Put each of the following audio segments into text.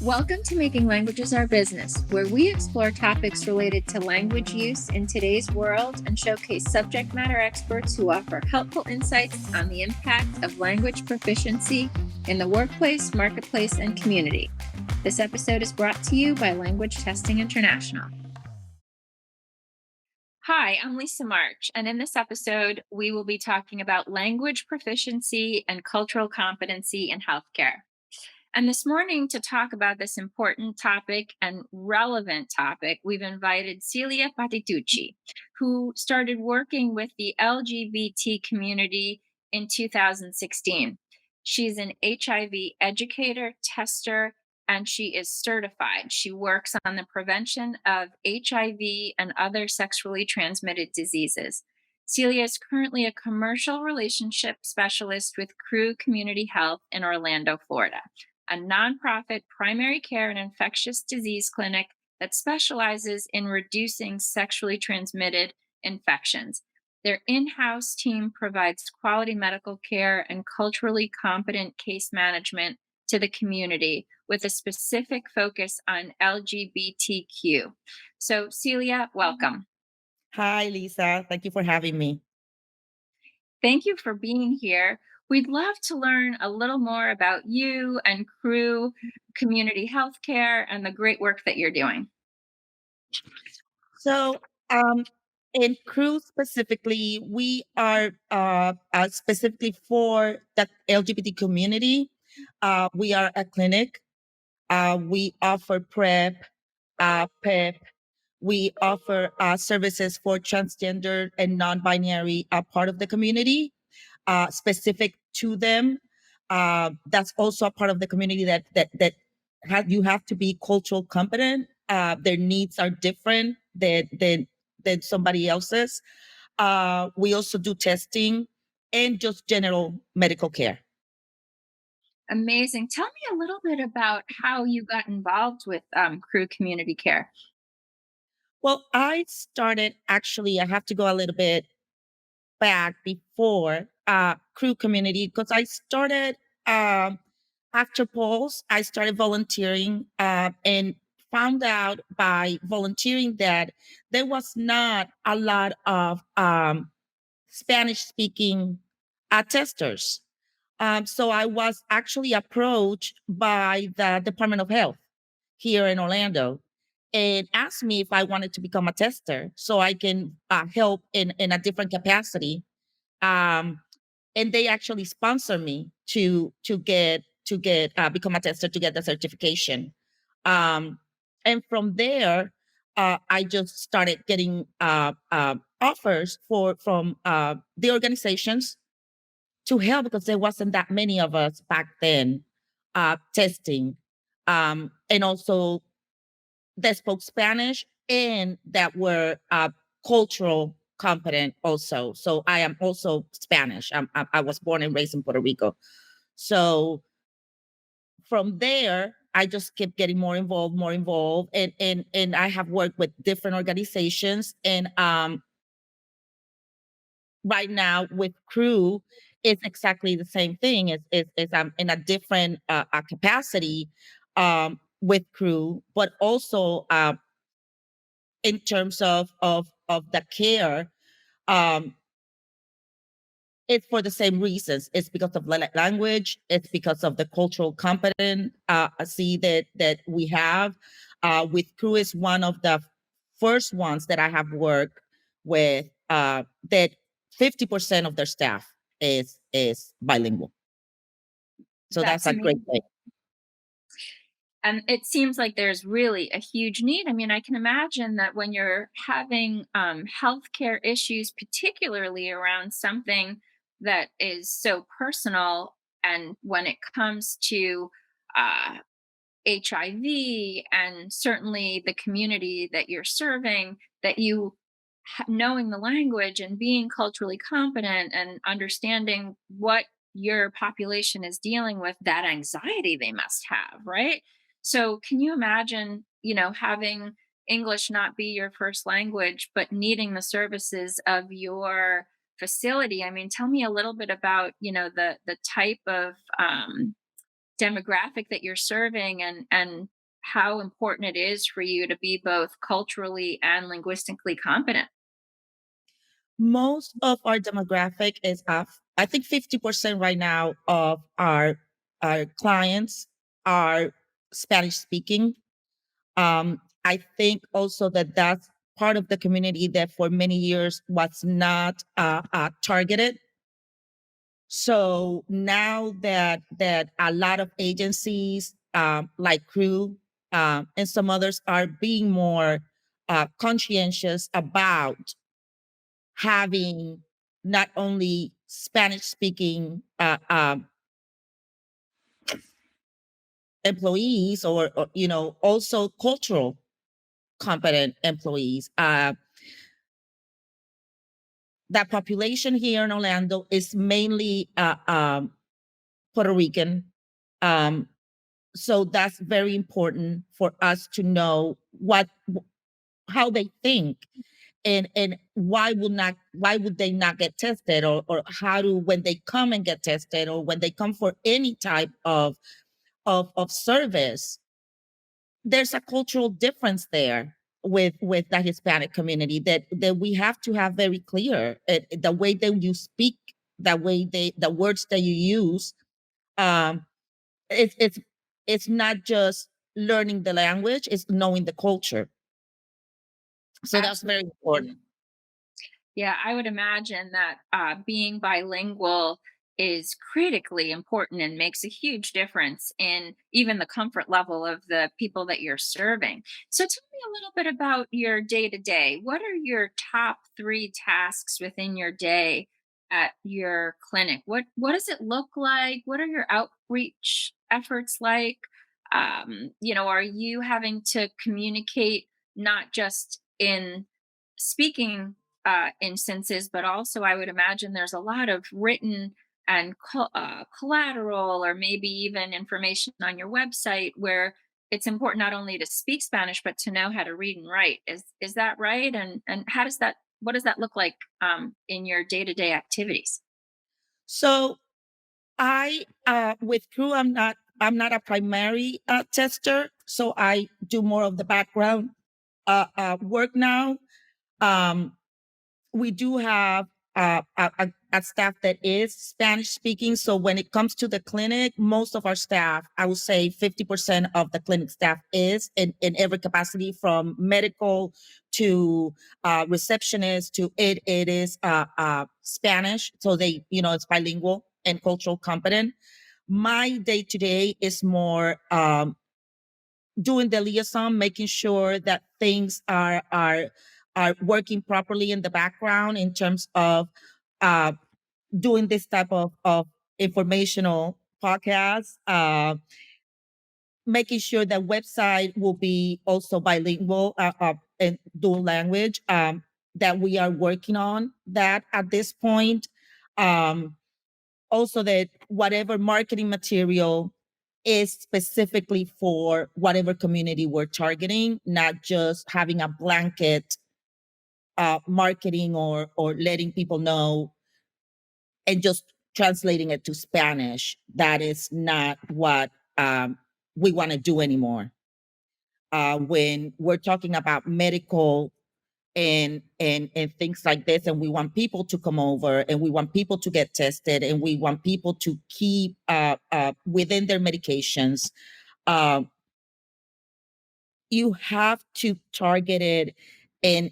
Welcome to Making Languages Our Business, where we explore topics related to language use in today's world and showcase subject matter experts who offer helpful insights on the impact of language proficiency in the workplace, marketplace, and community. This episode is brought to you by Language Testing International. Hi, I'm Lisa March, and in this episode, we will be talking about language proficiency and cultural competency in healthcare. And this morning, to talk about this important topic and relevant topic, we've invited Celia Patitucci, who started working with the LGBT community in 2016. She's an HIV educator, tester, and she is certified. She works on the prevention of HIV and other sexually transmitted diseases. Celia is currently a commercial relationship specialist with Crew Community Health in Orlando, Florida, a nonprofit primary care and infectious disease clinic that specializes in reducing sexually transmitted infections. Their in house team provides quality medical care and culturally competent case management to the community with a specific focus on LGBTQ. So, Celia, welcome. Hi, Lisa. Thank you for having me. Thank you for being here. We'd love to learn a little more about you and Crew Community Healthcare and the great work that you're doing. So, in Crew specifically, we are specifically for the LGBT community. We are a clinic. We offer PrEP, PEP. We offer services for transgender and non-binary part of the community, specific to them. That's also a part of the community that you have to be cultural competent. Their needs are different than somebody else's. We also do testing and just general medical care. Amazing. Tell me a little bit about how you got involved with Crew Community Care. Well, I started actually, I have to go a little bit back before Crew Community because I started after polls. I started volunteering and found out by volunteering that there was not a lot of Spanish speaking testers. So I was actually approached by the Department of Health here in Orlando and asked me if I wanted to become a tester so I can help in a different capacity. Um, and they actually sponsor me to get become a tester to get the certification. Um, and from there, I just started getting offers from the organizations to help because there wasn't that many of us back then testing, and also that spoke Spanish and that were cultural competent also. So I am also Spanish. I was born and raised in Puerto Rico. So from there, I just kept getting more involved, and I have worked with different organizations. And right now with Crew, it's exactly the same thing. It's I'm in a different capacity with Crew, but also in terms of the care, um, it's for the same reasons. It's because of language. It's because of the cultural competence. See that we have with Crew is one of the first ones that I have worked with. That 50% of their staff is bilingual. So that's That's a great amazing. thing. And it seems like there's really a huge need. I mean, I can imagine that when you're having healthcare issues, particularly around something that is so personal, and when it comes to uh, HIV and certainly the community that you're serving, that you knowing the language and being culturally competent and understanding what your population is dealing with, that anxiety they must have, right? So, can you imagine, having English not be your first language, but needing the services of your facility? I mean, tell me a little bit about, the type of demographic that you're serving, and how important it is for you to be both culturally and linguistically competent. Most of our demographic is off. I think 50% right now of our clients are Spanish speaking. I think also that that's part of the community that for many years was not targeted. So now that a lot of agencies like Crew and some others are being more conscientious about having not only Spanish speaking employees or also cultural competent employees. That population here in Orlando is mainly Puerto Rican. Um, so that's very important for us to know how they think, and why would they not get tested, or how do, when they come and get tested, or when they come for any type of service, there's a cultural difference there with that Hispanic community that we have to have very clear. The way that you speak, the words that you use, um, it's not just learning the language; it's knowing the culture. So that's very Absolutely. important. Yeah, I would imagine that being bilingual is critically important and makes a huge difference in even the comfort level of the people that you're serving. So, tell me a little bit about your day to day. What are your top three tasks within your day at your clinic? What does it look like? What are your outreach efforts like? Are you having to communicate not just in speaking instances, but also I would imagine there's a lot of written and collateral, or maybe even information on your website where it's important not only to speak Spanish but to know how to read and write. Is that right? And how does that what does that look like in your day to day activities? So I with Crew, I'm not a primary tester, so I do more of the background work now. Um, we do have a staff that is Spanish speaking. So when it comes to the clinic, most of our staff, I would say 50% of the clinic staff is in every capacity, from medical to receptionist to it is Spanish. So it's bilingual and cultural competent. My day to day is more doing the liaison, making sure that things are working properly in the background in terms of uh, doing this type of informational podcasts, making sure that website will be also bilingual and dual language, that we are working on that at this point. Um, Also, that whatever marketing material is specifically for whatever community we're targeting, not just having a blanket marketing or letting people know and just translating it to Spanish. That is not what we want to do anymore. When we're talking about medical and things like this, and we want people to come over, and we want people to get tested, and we want people to keep within their medications, uh, you have to target it in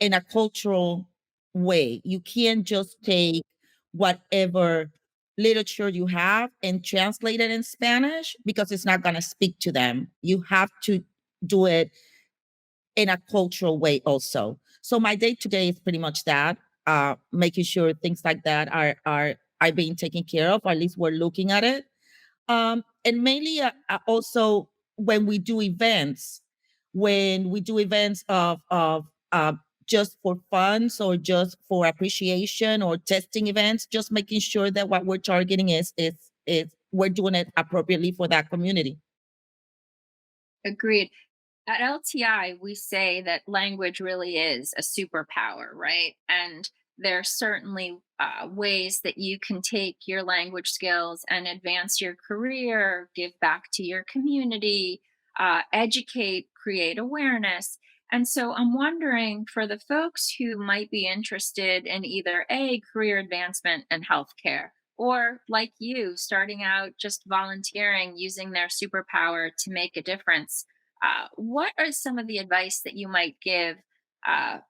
in a cultural way. You can't just take whatever literature you have and translate it in Spanish, because it's not going to speak to them. You have to do it in a cultural way also. So my day to day is pretty much that, making sure things like that are being taken care of, or at least we're looking at it. And mainly also when we do events of just for fun, or just for appreciation, or testing events, just making sure that what we're targeting is we're doing it appropriately for that community. Agreed. At LTI, we say that language really is a superpower, right? And there are certainly ways that you can take your language skills and advance your career, give back to your community, educate, create awareness. And so I'm wondering, for the folks who might be interested in either a career advancement in healthcare, or like you, starting out just volunteering, using their superpower to make a difference, what are some of the advice that you might give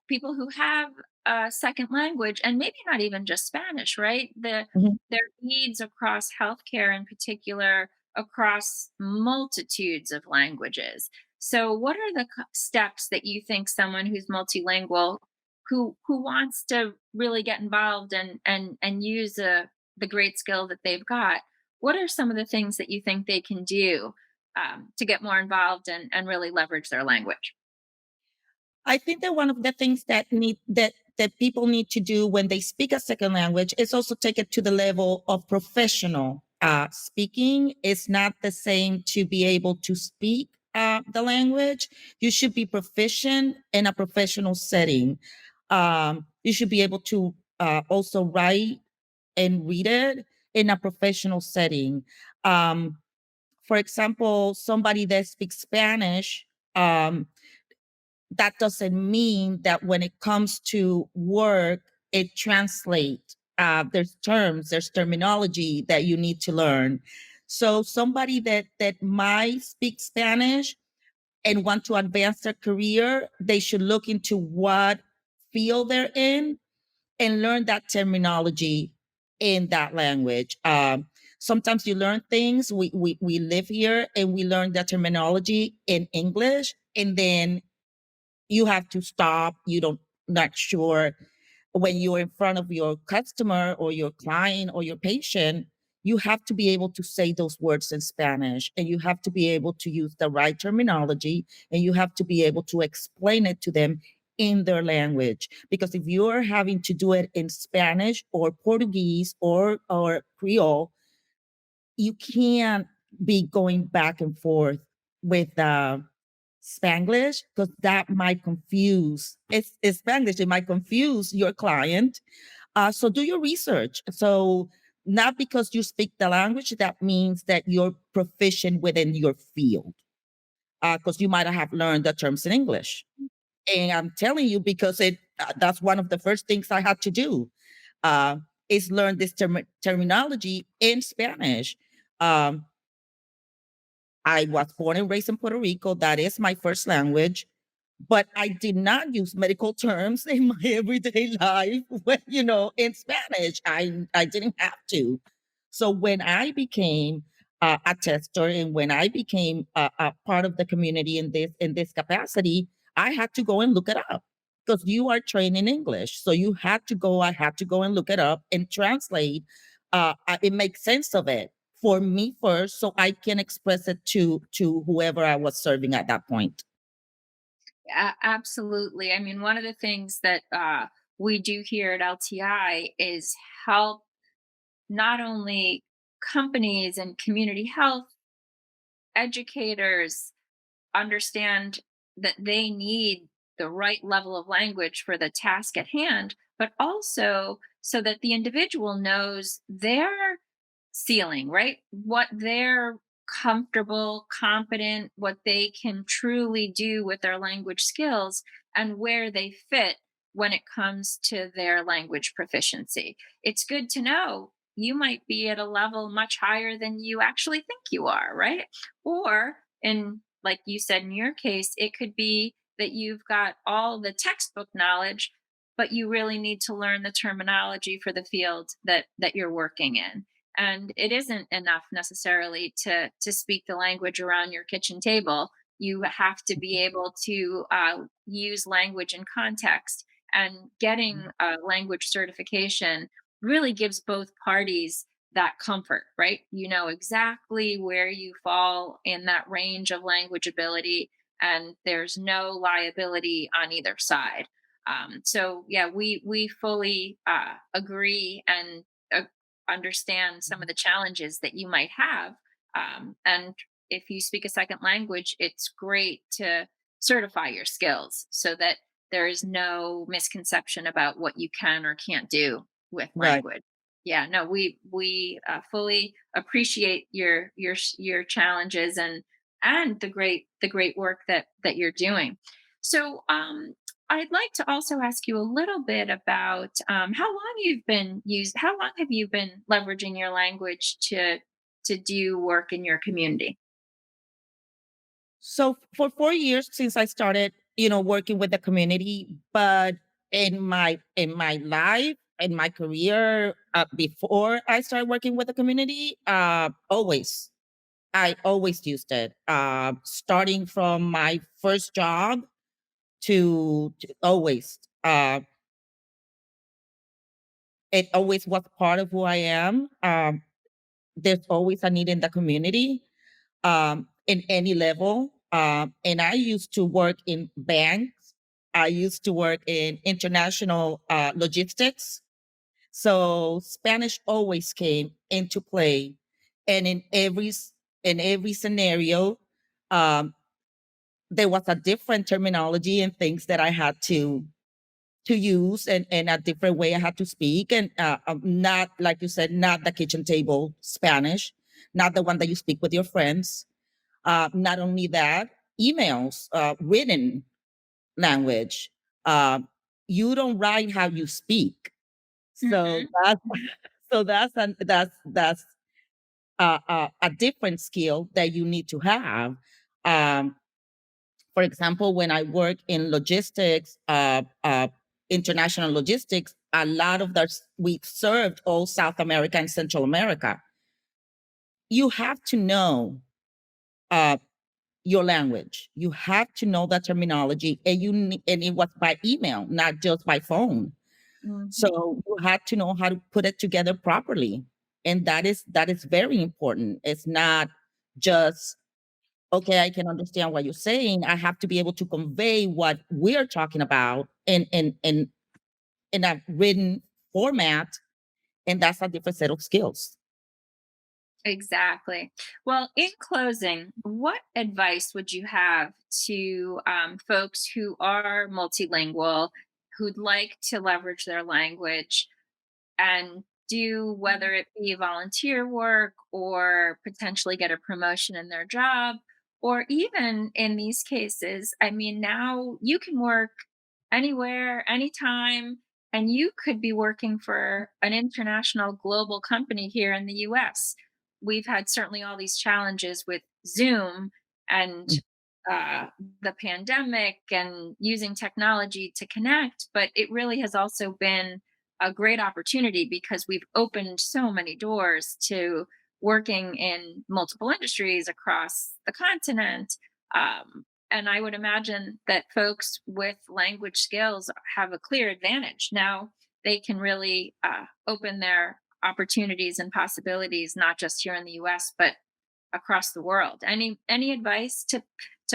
people who have a second language, and maybe not even just Spanish, right? Mhm. Their needs across healthcare in particular, across multitudes of languages. So what are the steps that you think someone who's multilingual, who wants to really get involved and use the great skill that they've got, what are some of the things that you think they can do to get more involved and really leverage their language? I think that one of the things that people need to do when they speak a second language is also take it to the level of professional speaking. It's not the same to be able to speak the language. You should be proficient in a professional setting. You should be able to also write and read it in a professional setting. Um, for example, somebody that speaks Spanish, um, that doesn't mean that when it comes to work, it translates. There's terms, there's terminology that you need to learn. So somebody that might speak Spanish and want to advance their career, they should look into what field they're in and learn that terminology in that language. Sometimes you learn things. We live here and we learn that terminology in English, and then you have to stop. You don't not sure when you're in front of your customer or your client or your patient. You have to be able to say those words in Spanish, and you have to be able to use the right terminology, and you have to be able to explain it to them in their language. Because if you're having to do it in Spanish or Portuguese or Creole, you can't be going back and forth with Spanglish, because that might confuse. It's Spanglish. It might confuse your client. So do your research. So not because you speak the language, that means that you're proficient within your field. Because you might have learned the terms in English. And I'm telling you because that's one of the first things I had to do, uh, is learn this terminology in Spanish. Um, I was born and raised in Puerto Rico. That is my first language, but I did not use medical terms in my everyday life when, in Spanish. I didn't have to. So when I became a tester and when I became a part of the community in this capacity, I had to go and look it up because you are trained in English. So you had to go. I had to go and look it up and translate. It makes sense of it for me first, so I can express it to whoever I was serving at that point. Absolutely. I mean, one of the things that we do here at LTI is help not only companies and community health educators understand that they need the right level of language for the task at hand, but also so that the individual knows their ceiling, right? What they're comfortable, competent, what they can truly do with their language skills, and where they fit when it comes to their language proficiency. It's good to know you might be at a level much higher than you actually think you are, right? Or in, like you said, in your case, it could be that you've got all the textbook knowledge, but you really need to learn the terminology for the field that you're working in. And it isn't enough necessarily to speak the language around your kitchen table. You have to be able to use language in context, and getting a language certification really gives both parties that comfort, right? You know exactly where you fall in that range of language ability, and there's no liability on either side. So yeah, we fully agree and understand some of the challenges that you might have. And if you speak a second language, it's great to certify your skills so that there is no misconception about what you can or can't do with Right. language. Yeah, no, we fully appreciate your challenges and the great work that you're doing. So, I'd like to also ask you a little bit about how long have you been leveraging your language to do work in your community? So for 4 years since I started, working with the community, but in my life, in my career, before I started working with the community, I always used it. Starting from my first job to always, it always was part of who I am. There's always a need in the community, in any level. And I used to work in banks. I used to work in international logistics. So Spanish always came into play, and in every scenario, um, there was a different terminology and things that I had to use, and a different way I had to speak, and not like you said, not the kitchen table Spanish, not the one that you speak with your friends. Not only that, emails, written language. Uh, you don't write how you speak. So Mhm. that's that's a different skill that you need to have. Um, for example, when I work in logistics, international logistics, a lot of that we served all South America and Central America. You have to know uh, your language. You have to know that terminology, and and it was by email, not just by phone. Mhm. So you had to know how to put it together properly, and that is very important. It's not just okay. I can understand what you're saying. I have to be able to convey what we're talking about in a written format, and that's a different set of skills. Exactly. Well, in closing, what advice would you have to folks who are multilingual, who'd like to leverage their language and do, whether it be volunteer work or potentially get a promotion in their job, or even in these cases, I mean, now you can work anywhere, anytime, and you could be working for an international global company here in the US. We've had certainly all these challenges with Zoom and uh, the pandemic and using technology to connect, but it really has also been a great opportunity because we've opened so many doors to working in multiple industries across the continent. And I would imagine that folks with language skills have a clear advantage. Now they can really open their opportunities and possibilities, not just here in the US, but across the world. Any advice to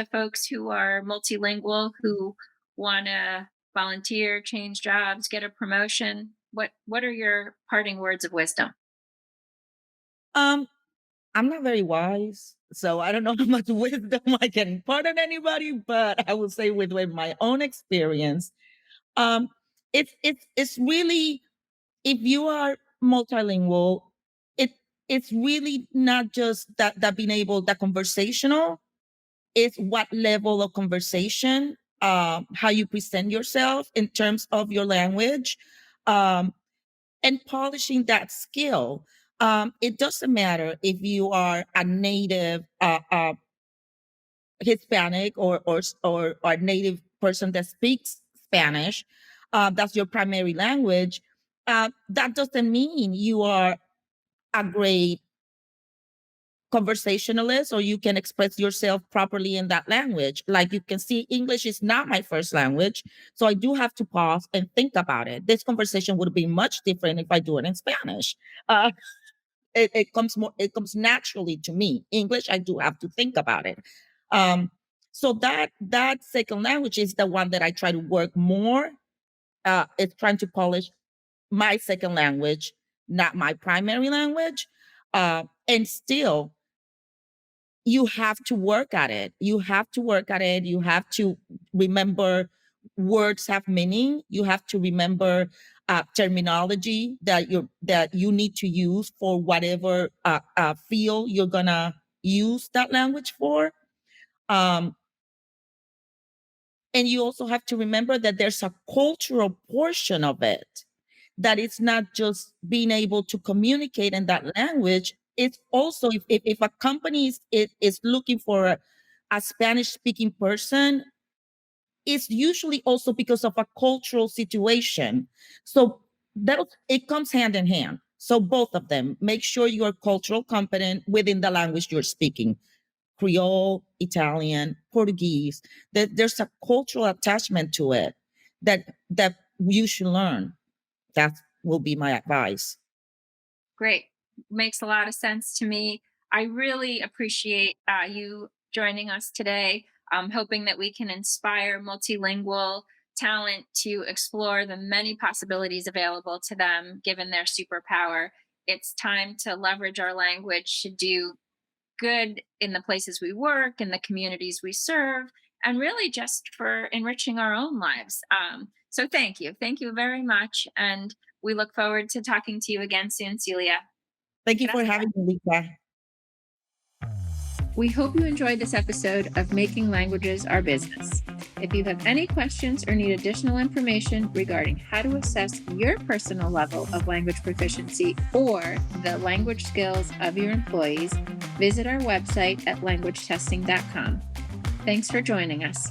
folks who are multilingual who want to volunteer, change jobs, get a promotion? What are your parting words of wisdom? Um, I'm not very wise, so I don't know how much wisdom I can impart on anybody, but I will say with my own experience, um, it's really, if you are multilingual, it it's really not just that being able that conversational. It's what level of conversation, how you present yourself in terms of your language, um, and polishing that skill. It doesn't matter if you are a native Hispanic or a native person that speaks Spanish. That's your primary language. That doesn't mean you are a great conversationalist or you can express yourself properly in that language. Like you can see, English is not my first language. So I do have to pause and think about it. This conversation would be much different if I do it in Spanish. Uh, it comes naturally to me. English, I do have to think about it. Um, so that second language is the one that I try to work more. It's trying to polish my second language, not my primary language. And still, you have to work at it. You have to work at it. You have to remember words have meaning. You have to remember terminology that you need to use for whatever field you're gonna use that language for. Um, and you also have to remember that there's a cultural portion of it, that it's not just being able to communicate in that language. It's also if a company is looking for a Spanish speaking person, it's usually also because of a cultural situation. So that it comes hand in hand. So both of them, make sure you are cultural competent within the language you're speaking. Creole, Italian, Portuguese, that there's a cultural attachment to it that you should learn. That will be my advice. Great. Makes a lot of sense to me. I really appreciate you joining us today. I'm hoping that we can inspire multilingual talent to explore the many possibilities available to them given their superpower. It's time to leverage our language to do good in the places we work, in the communities we serve, and really just for enriching our own lives. So thank you. Thank you very much. And we look forward to talking to you again soon, Celia. Thank you for Gracias. having me, Lisa. We hope you enjoyed this episode of Making Languages Our Business. If you have any questions or need additional information regarding how to assess your personal level of language proficiency or the language skills of your employees, visit our website at languagetesting.com. Thanks for joining us.